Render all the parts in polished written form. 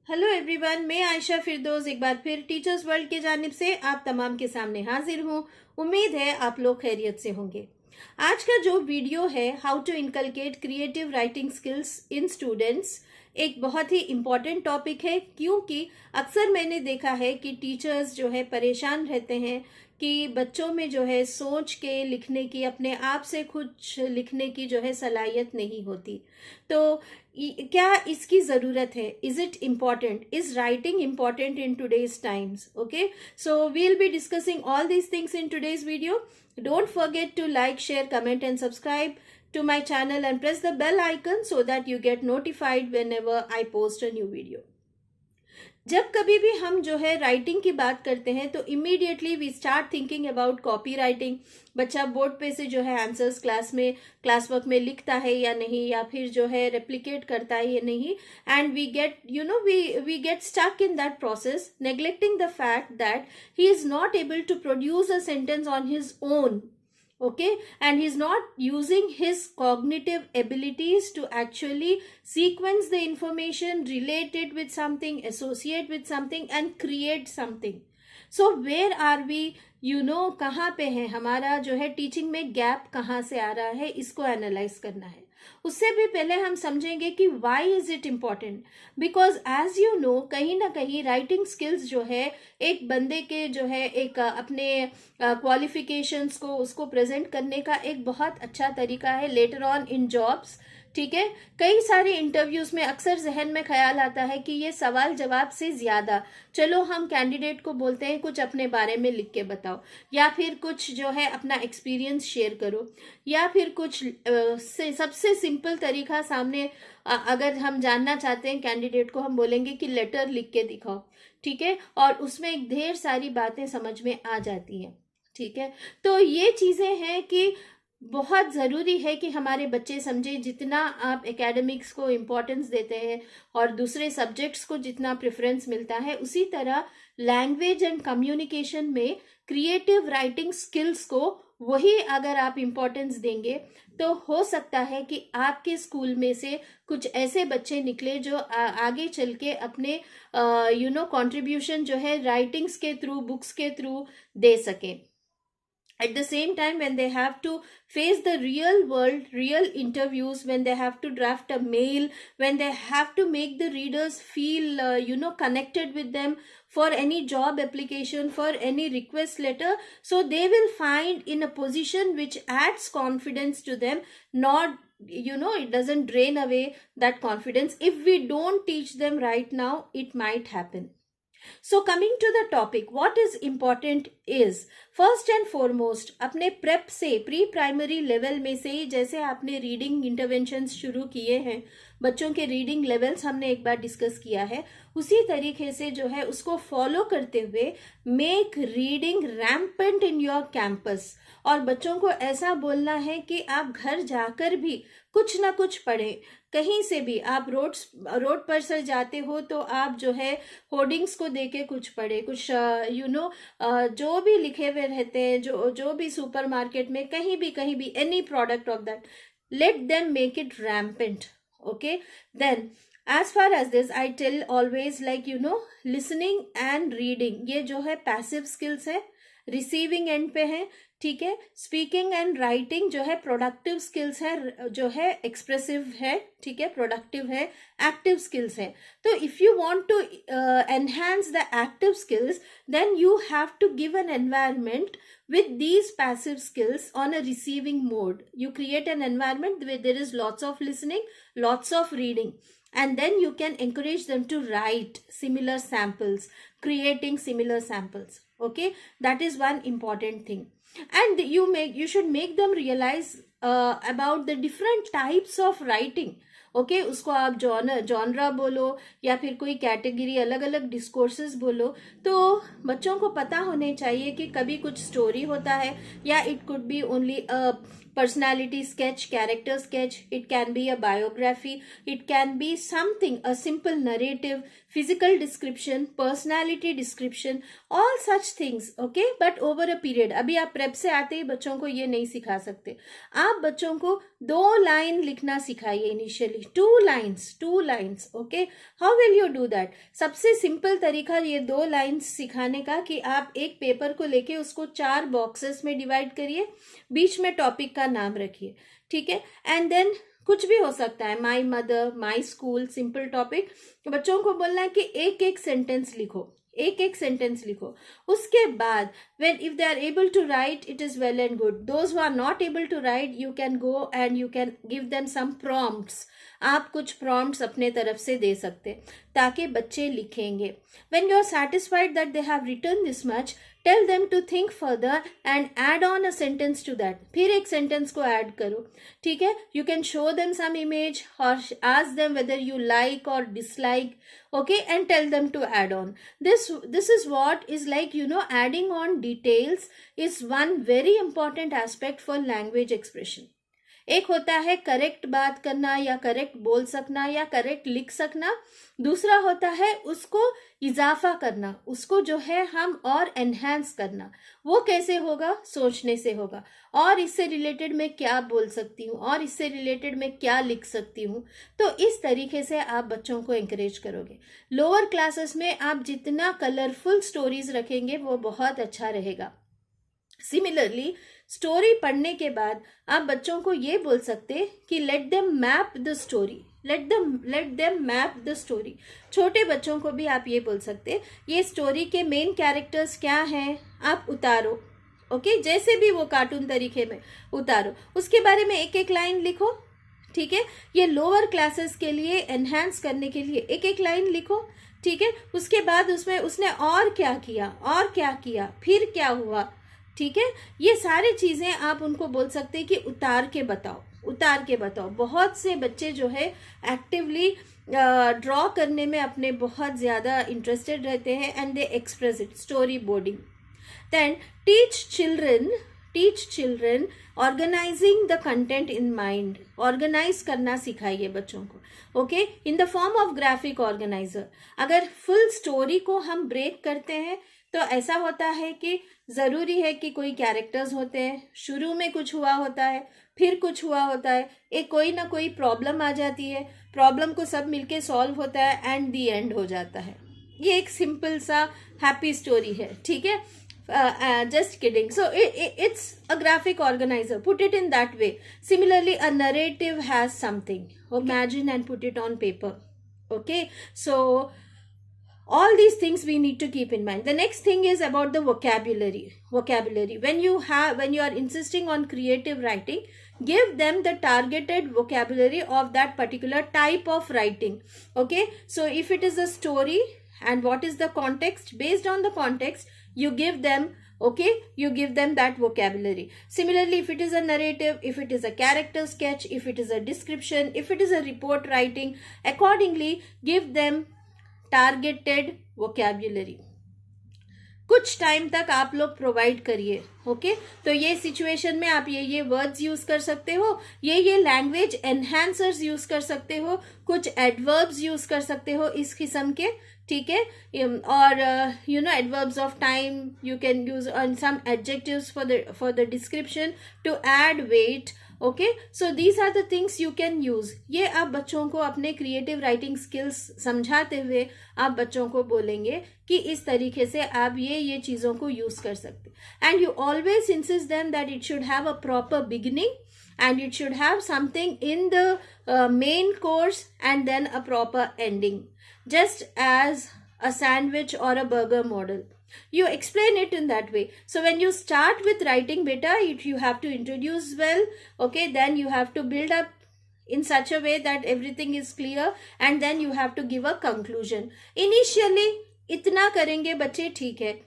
Hello everyone, मैं आयशा फिरदौस एक बार फिर टीचर्स वर्ल्ड की जानिब से आप तमाम के सामने हाजिर हूँ। उम्मीद है आप लोग खैरियत से होंगे। आज का जो वीडियो है, how to inculcate creative writing skills in students, एक बहुत ही इम्पॉर्टेंट टॉपिक है, क्योंकि अक्सर मैंने देखा है कि टीचर्स जो है परेशान रहते हैं कि बच्चों में जो है सोच के लिखने की, अपने आप से कुछ लिखने की जो है सलाहियत नहीं होती। तो क्या इसकी ज़रूरत है? Is it important? Is writing important in today's times? Okay, so we'll be discussing all these things in today's video. Don't forget to like, share, comment and subscribe to my channel and press the bell icon so that you get notified whenever I post a new video. जब कभी भी हम जो है writing की बात करते हैं तो immediately we start thinking about copy writing. बच्चा बोर्ड पे से जो है आंसर्स क्लास वर्क में लिखता है या नहीं, या फिर जो है रेप्लिकेट करता है या नहीं, and we get we get stuck in that process, neglecting the fact that he is not able to produce a sentence on his own. Okay, and he's not using his cognitive abilities to actually sequence the information, relate it with something, associate with something and create something. So where are we? कहाँ पे है हमारा जो है teaching में gap, कहाँ से आ रहा है, इसको एनालाइज करना है. उससे भी पहले हम समझेंगे कि why is it important. Because as you know, कहीं ना कहीं राइटिंग स्किल्स जो है एक बंदे के जो है एक अपने क्वालिफिकेशंस को उसको प्रेजेंट करने का एक बहुत अच्छा तरीका है लेटर ऑन इन जॉब्स. ठीक है, कई सारे इंटरव्यूज में अक्सर जहन में ख्याल आता है कि ये सवाल जवाब से ज्यादा चलो हम कैंडिडेट को बोलते हैं कुछ अपने बारे में लिख के बताओ, या फिर कुछ जो है अपना एक्सपीरियंस शेयर करो, या फिर कुछ सबसे सिंपल तरीका सामने अगर हम जानना चाहते हैं कैंडिडेट को, हम बोलेंगे कि लेटर लिख के दिखाओ. ठीक है, और उसमें एक ढेर सारी बातें समझ में आ जाती हैं. ठीक है, तो ये चीजें हैं कि बहुत ज़रूरी है कि हमारे बच्चे समझे, जितना आप एकेडमिक्स को इम्पोर्टेंस देते हैं और दूसरे सब्जेक्ट्स को जितना प्रेफरेंस मिलता है, उसी तरह लैंग्वेज एंड कम्युनिकेशन में क्रिएटिव राइटिंग स्किल्स को वही अगर आप इम्पोर्टेंस देंगे तो हो सकता है कि आपके स्कूल में से कुछ ऐसे बच्चे निकले जो आगे चल के अपने कंट्रीब्यूशन जो है राइटिंग्स के थ्रू, बुक्स के थ्रू दे सकें. At the same time, when they have to face the real world, real interviews, when they have to draft a mail, when they have to make the readers feel connected with them for any job application, for any request letter, so they will find in a position which adds confidence to them, not it doesn't drain away that confidence. If we don't teach them right now, it might happen. So coming to the topic, what is important is first and foremost अपने prep से, pre primary level में से ही, जैसे आपने reading interventions शुरू किए हैं, बच्चों के रीडिंग लेवल्स हमने एक बार डिस्कस किया है, उसी तरीके से जो है उसको फॉलो करते हुए make reading rampant in your campus. और बच्चों को ऐसा बोलना है कि आप घर जाकर भी कुछ ना कुछ पढ़ें. कहीं से भी आप रोड पर से जाते हो तो आप जो है होर्डिंग्स को देके कुछ पढ़े, कुछ जो भी लिखे हुए रहते हैं, जो भी सुपरमार्केट में कहीं भी any product of that, let them make it rampant. Okay, then as far as this I tell always, like listening and reading, ये जो है पैसिव स्किल्स है, रिसीविंग एंड पे है. ठीक है, स्पीकिंग एंड राइटिंग जो है प्रोडक्टिव स्किल्स है, जो है एक्सप्रेसिव है. ठीक है, प्रोडक्टिव है, एक्टिव स्किल्स है. तो if you want to enhance the active skills, then you have to give an environment with these passive skills on a receiving mode. You create an environment where there is lots of listening, lots of reading, and then you can encourage them to write similar samples, creating similar samples. Okay, that is one important thing. And you should make them realize about the different types of writing. Okay, उसको आप genre बोलो या फिर कोई category, अलग अलग discourses बोलो, तो बच्चों को पता होने चाहिए कि कभी कुछ स्टोरी होता है, या it could be only a personality sketch, character sketch, it can be a biography, it can be something, a simple narrative, physical description, personality description, all such things, okay, but over a period. अभी आप prep से आते ही बच्चों को ये नहीं सिखा सकते, आप बच्चों को 2 लाइन लिखना सिखाइए initially, 2 lines, okay. How will you do that? सबसे सिंपल तरीका ये 2 लाइन्स सिखाने का कि आप एक पेपर को लेके उसको 4 बॉक्सेस में डिवाइड करिए, बीच में टॉपिक का नाम रखिए, ठीक है, एंड देन कुछ भी हो सकता है, my mother, my school, simple topic. बच्चों को बोलना है कि एक सेंटेंस लिखो, एक सेंटेंस लिखो। उसके बाद when if they are able to write, it is well and good. Those who are not able to write, you can go and you can give them some prompts. आप कुछ prompts अपने तरफ से दे सकते ताकि बच्चे लिखेंगे। When you are satisfied that they have written this much, tell them to think further and add on a sentence to that. फिर एक sentence को add करो, ठीक है। You can show them some image or ask them whether you like or dislike, okay, and tell them to add on. This is what is like, you know, adding on details is one very important aspect for language expression. एक होता है correct बात करना या correct बोल सकना या correct लिख सकना, दूसरा होता है उसको इजाफा करना, उसको जो है हम और एनहांस करना। वो कैसे होगा? सोचने से होगा, और इससे रिलेटेड मैं क्या बोल सकती हूँ और इससे रिलेटेड मैं क्या लिख सकती हूँ। तो इस तरीके से आप बच्चों को एंकरेज करोगे। लोअर क्लासेस में आप जितना कलरफुल स्टोरीज रखेंगे वो बहुत अच्छा रहेगा। सिमिलरली स्टोरी पढ़ने के बाद आप बच्चों को ये बोल सकते कि let them map the story, let them map the story. छोटे बच्चों को भी आप ये बोल सकते ये स्टोरी के मेन कैरेक्टर्स क्या हैं आप उतारो, ओके, जैसे भी वो कार्टून तरीके में उतारो, उसके बारे में एक लाइन लिखो, ठीक है। ये लोअर क्लासेस के लिए एनहांस करने के लिए एक लाइन लिखो, ठीक है। उसके बाद उसमें उसने और क्या किया, फिर क्या हुआ, ठीक है। ये सारी चीजें आप उनको बोल सकते हैं कि उतार के बताओ। बहुत से बच्चे जो है एक्टिवली ड्रॉ करने में अपने बहुत ज्यादा इंटरेस्टेड रहते हैं and they express it, story boarding. Then teach children organizing the content in mind. Organize करना सिखाइए बच्चों को, okay, in the form of graphic organizer. अगर फुल स्टोरी को हम ब्रेक करते हैं तो ऐसा होता है कि जरूरी है कि कोई कैरेक्टर्स होते हैं, शुरू में कुछ हुआ होता है, फिर कुछ हुआ होता है, एक कोई ना कोई प्रॉब्लम आ जाती है, प्रॉब्लम को सब मिलके सॉल्व होता है एंड दी एंड हो जाता है। ये एक सिंपल सा हैप्पी स्टोरी है, ठीक है। Just kidding. So it's a graphic organizer. Put it in that way. Similarly, a narrative has something. Imagine and put it on paper. Okay. So all these things we need to keep in mind. The next thing is about the vocabulary. When you are insisting on creative writing, give them the targeted vocabulary of that particular type of writing. Okay. So if it is a story and what is the context, based on the context, you give them that vocabulary. Similarly, if it is a narrative, if it is a character sketch, if it is a description, if it is a report writing, accordingly give them targeted vocabulary. कुछ time तक आप लोग provide करिए, okay. तो ये situation में आप ये वर्ड्स यूज कर सकते हो, ये लैंग्वेज एनहांसर्स यूज कर सकते हो, कुछ एडवर्ब्स यूज कर सकते हो इस किस्म के, ठीक है। और you know adverbs of time you can use on some adjectives for the description to add weight, okay. So these are the things you can use. ये आप बच्चों को अपने क्रिएटिव राइटिंग स्किल्स समझाते हुए आप बच्चों को बोलेंगे कि इस तरीके से आप ये चीजों को यूज कर सकते। And you always insist them that it should have a proper beginning and it should have something in the main course and then a proper ending, just as a sandwich or a burger model. You explain it in that way. So when you start with writing beta, you have to introduce well, okay, then you have to build up in such a way that everything is clear and then you have to give a conclusion. Initially इतना करेंगे बच्चे, ठीक है,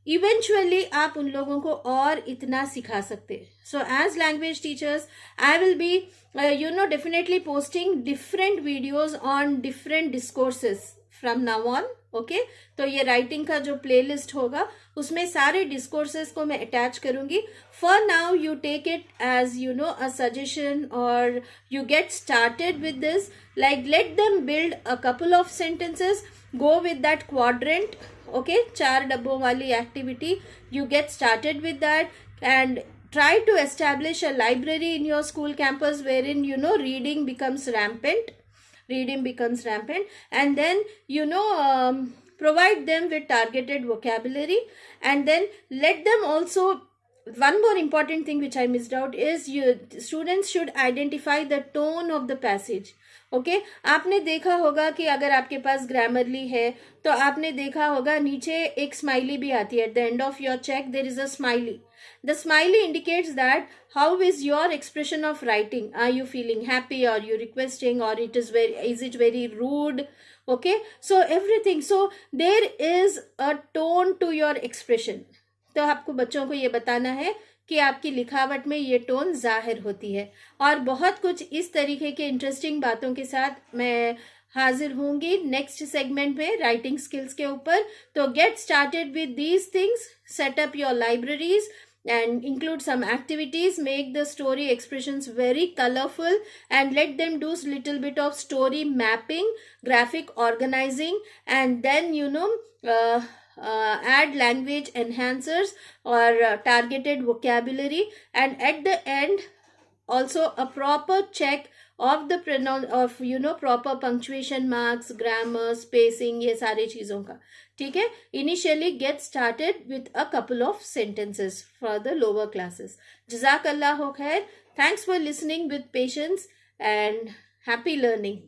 eventually आप उन लोगों को और इतना सिखा सकते। So as language teachers I will be definitely posting different videos on different discourses from now on, okay. तो ये राइटिंग का जो प्लेलिस्ट होगा उसमें सारे डिस्कोर्सेस को मैं अटैच करूंगी. For now you take it as a suggestion और you get started with this. Like let them build a couple of sentences, go with that quadrant, okay, 4 डब्बों वाली activity. You get started with that and try to establish a library in your school campus wherein reading becomes rampant. And then provide them with targeted vocabulary, and then let them also. One more important thing which I missed out is students should identify the tone of the passage. Okay आपने देखा होगा कि अगर आपके पास Grammarly है तो आपने देखा होगा नीचे एक स्माइली भी आती है. At the end of your check there is a smiley. The smiley indicates that how is your expression of writing. Are you feeling happy, or you requesting, or is it very rude. Okay, so everything. So there is a tone to your expression. तो आपको बच्चों को ये बताना है कि आपकी लिखावट में ये टोन जाहिर होती है. और बहुत कुछ इस तरीके के इंटरेस्टिंग बातों के साथ मैं हाजिर होंगी नेक्स्ट सेगमेंट में राइटिंग स्किल्स के ऊपर. तो gate started with these things, set up your libraries and include some activities, make the story expressions very colorful, and let them do little bit of story mapping, graphic organizing, and then add language enhancers or targeted vocabulary, and at the end also a proper check of the proper punctuation marks, grammar, spacing, ये सारे चीजों का. ठीक है. Initially get started with a couple of sentences for the lower classes. Jazakallahu khair. Thanks for listening with patience and happy learning.